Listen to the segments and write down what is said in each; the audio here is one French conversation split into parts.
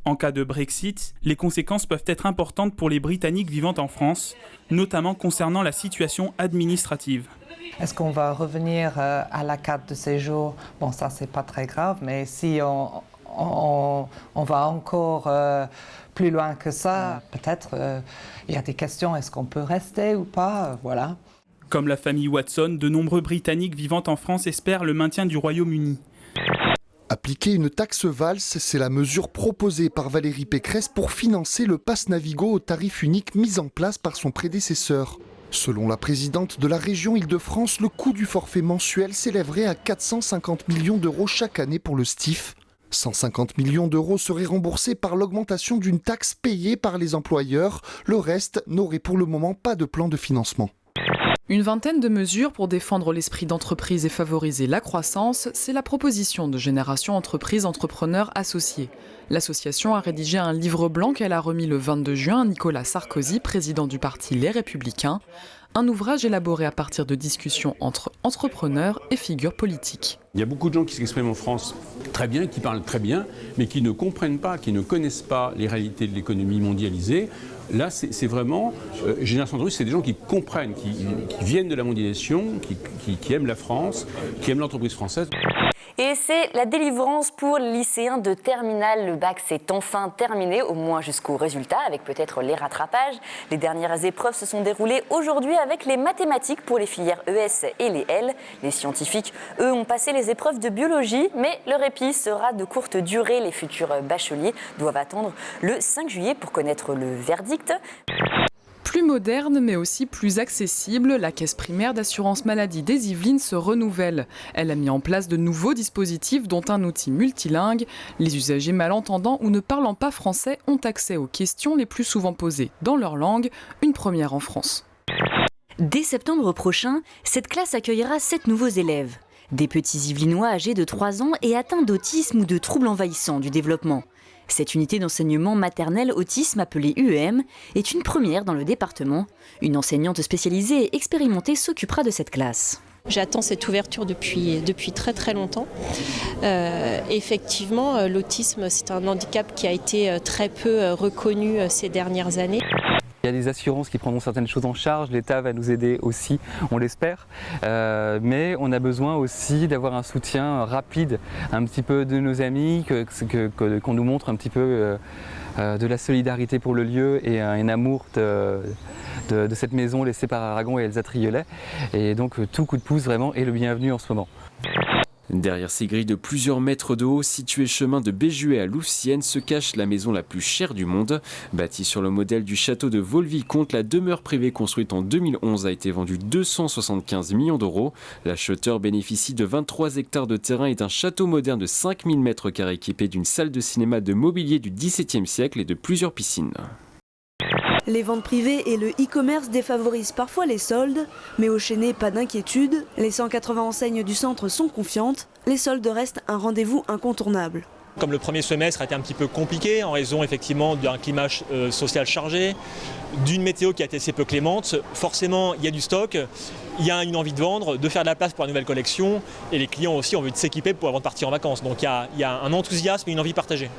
En cas de Brexit, les conséquences peuvent être importantes pour les Britanniques vivant en France, notamment concernant la situation administrative. Est-ce qu'on va revenir à la carte de séjour? Bon, ça, c'est pas très grave, mais si on va encore plus loin que ça, peut-être il y a des questions, est-ce qu'on peut rester ou pas? Voilà. Comme la famille Watson, de nombreux Britanniques vivant en France espèrent le maintien du Royaume-Uni. Appliquer une taxe valse, c'est la mesure proposée par Valérie Pécresse pour financer le pass Navigo au tarif unique mis en place par son prédécesseur. Selon la présidente de la région Île-de-France, le coût du forfait mensuel s'élèverait à 450 millions d'euros chaque année pour le STIF. 150 millions d'euros seraient remboursés par l'augmentation d'une taxe payée par les employeurs. Le reste n'aurait pour le moment pas de plan de financement. Une vingtaine de mesures pour défendre l'esprit d'entreprise et favoriser la croissance, c'est la proposition de Génération Entreprises Entrepreneurs Associés. L'association a rédigé un livre blanc qu'elle a remis le 22 juin à Nicolas Sarkozy, président du parti Les Républicains. Un ouvrage élaboré à partir de discussions entre entrepreneurs et figures politiques. Il y a beaucoup de gens qui s'expriment en France très bien, qui parlent très bien, mais qui ne comprennent pas, qui ne connaissent pas les réalités de l'économie mondialisée. Là, c'est vraiment, Génération Entreprises, c'est des gens qui comprennent, qui viennent de la mondialisation, qui aiment la France, qui aiment l'entreprise française. Et c'est la délivrance pour les lycéens de terminale. Le bac s'est enfin terminé, au moins jusqu'au résultat, avec peut-être les rattrapages. Les dernières épreuves se sont déroulées aujourd'hui avec les mathématiques pour les filières ES et les L. Les scientifiques, eux, ont passé les épreuves de biologie, mais le répit sera de courte durée. Les futurs bacheliers doivent attendre le 5 juillet pour connaître le verdict. Plus moderne, mais aussi plus accessible, la caisse primaire d'assurance maladie des Yvelines se renouvelle. Elle a mis en place de nouveaux dispositifs, dont un outil multilingue. Les usagers malentendants ou ne parlant pas français ont accès aux questions les plus souvent posées dans leur langue, une première en France. Dès septembre prochain, cette classe accueillera 7 nouveaux élèves. Des petits Yvelinois âgés de 3 ans et atteints d'autisme ou de troubles envahissants du développement. Cette unité d'enseignement maternel autisme, appelée UEM, est une première dans le département. Une enseignante spécialisée et expérimentée s'occupera de cette classe. J'attends cette ouverture depuis très très longtemps. Effectivement, l'autisme, c'est un handicap qui a été très peu reconnu ces dernières années. Il y a des assurances qui prendront certaines choses en charge, l'État va nous aider aussi, on l'espère, mais on a besoin aussi d'avoir un soutien rapide un petit peu de nos amis, qu'on nous montre un petit peu de la solidarité pour le lieu et un amour de cette maison laissée par Aragon et Elsa Triolet. Et donc tout coup de pouce vraiment est le bienvenu en ce moment. Derrière ces grilles de plusieurs mètres de haut, situées chemin de Béjuet à Louvciennes, se cache la maison la plus chère du monde. Bâtie sur le modèle du château de Vaux-le-Vicomte, la demeure privée construite en 2011 a été vendue 275 millions d'euros. L'acheteur bénéficie de 23 hectares de terrain et d'un château moderne de 5000 mètres carrés équipé d'une salle de cinéma de mobilier du XVIIe siècle et de plusieurs piscines. Les ventes privées et le e-commerce défavorisent parfois les soldes, mais au Chesnay, pas d'inquiétude. Les 180 enseignes du centre sont confiantes. Les soldes restent un rendez-vous incontournable. Comme le premier semestre a été un petit peu compliqué en raison effectivement d'un climat social chargé, d'une météo qui a été assez peu clémente, forcément il y a du stock, il y a une envie de vendre, de faire de la place pour la nouvelle collection et les clients aussi ont envie de s'équiper avant de partir en vacances. Donc il y a un enthousiasme et une envie partagée.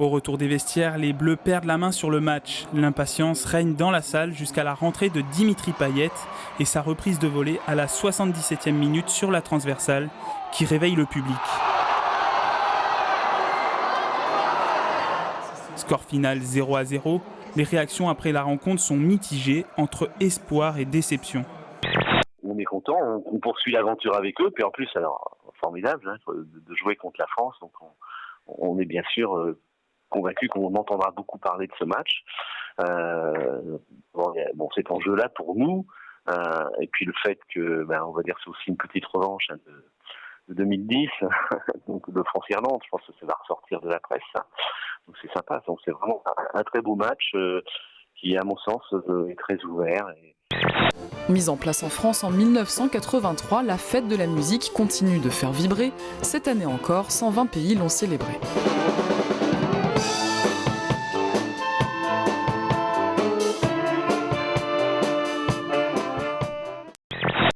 Au retour des vestiaires, les Bleus perdent la main sur le match. L'impatience règne dans la salle jusqu'à la rentrée de Dimitri Payet et sa reprise de volée à la 77e minute sur la transversale qui réveille le public. Score final 0-0. Les réactions après la rencontre sont mitigées entre espoir et déception. On est content, on poursuit l'aventure avec eux, puis en plus, alors formidable de jouer contre la France, donc on est bien sûr convaincu qu'on entendra beaucoup parler de ce match. Cet enjeu-là pour nous, et puis le fait que, on va dire, c'est aussi une petite revanche de 2010, donc de France-Irlande, je pense que ça va ressortir de la presse. Donc c'est sympa, donc c'est vraiment un très beau match qui, à mon sens, est très ouvert. Mise en place en France en 1983, la fête de la musique continue de faire vibrer. Cette année encore, 120 pays l'ont célébrée.